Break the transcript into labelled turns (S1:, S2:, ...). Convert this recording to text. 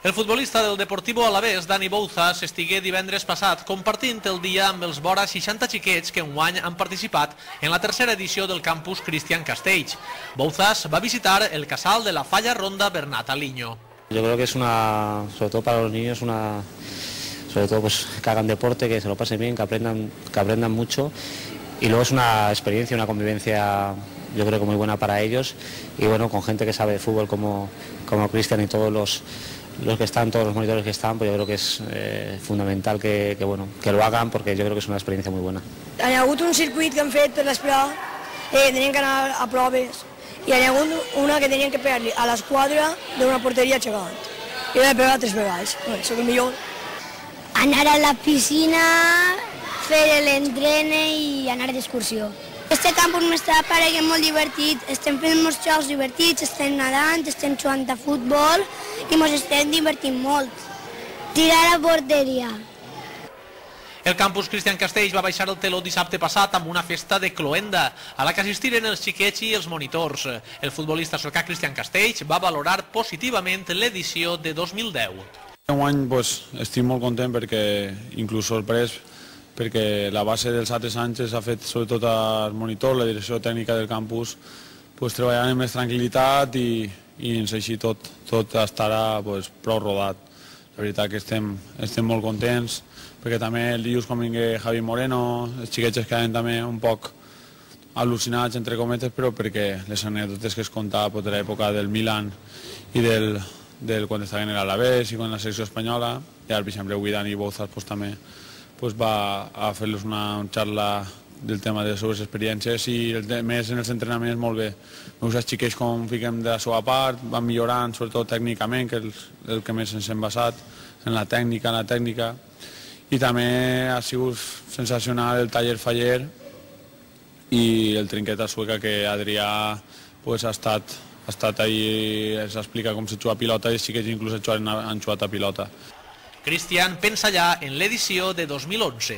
S1: El futbolista del Deportivo Alavés, Dani Bouzas, estigué divendres passat compartint el dia amb els vora 60 xiquets que enguany han participat en la tercera edició del campus Cristian Castells. Bouzas va visitar el casal de la Falla Ronda Bernat Aliño.
S2: Yo creo que es sobre todo para los niños, sobre todo pues, que hagan deporte, que se lo pasen bien, que aprendan mucho. Y luego es una experiencia, una convivencia, yo creo que muy buena para ellos. Y bueno, con gente que sabe de fútbol como Cristian y todos los que están, todos los monitores que están, pues yo creo que es fundamental que lo hagan, porque yo creo que es una experiencia muy buena.
S3: Hi ha hagut un circuit que han fet per l'esperar, tenien que anar a proves, i hi ha hagut una que tenien que pegar-li a l'esquadra d'una porteria gegant. I l'he pegat 3 vegades, soc el millor.
S4: Anar a la piscina, fer l'entrene i anar d'excursió. Este campus m'està pareguent molt divertit, estem fent molts jocs divertits, estem nedant, estem jugant a futbol i ens estem divertint molt. Tirar a porteria.
S1: El campus Cristian Castells va baixar el teló dissabte passat amb una festa de cloenda, a la que assistiren els xiquets i els monitors. El futbolista sorcà Cristian Castells va valorar positivament l'edició de 2010.
S5: Enguany estic molt content perquè, inclús sorprès, perquè la base dels altres anys s'ha fet sobretot al monitor, la direcció tècnica del campus, treballant amb més tranquil·litat i així tot estarà prou rodat. La veritat que estem molt contents, perquè també el dilluns quan vingui Javi Moreno, els xiquets es queden també un poc al·lucinats, entre cometes, però perquè les anècdotes que es contava de l'època del Milan i quan estaven a l'Alavés i quan la selecció espanyola, i ara, per exemple, avui Dani Bouzas també va a fer-los una xarra del tema de les seves experiències i més en els entrenaments molt bé. Veus els xiquets com fiquem de la seva part, van millorant, sobretot tècnicament, que és el que més ens hem basat, en la tècnica, i també ha sigut sensacional el taller faller i el trinquet a Sueca, que Adrià ha estat ahí, s'explica com se juga a pilota i els xiquets inclús han jugat a pilota.
S1: Cristian pensa ja en l'edició de 2011.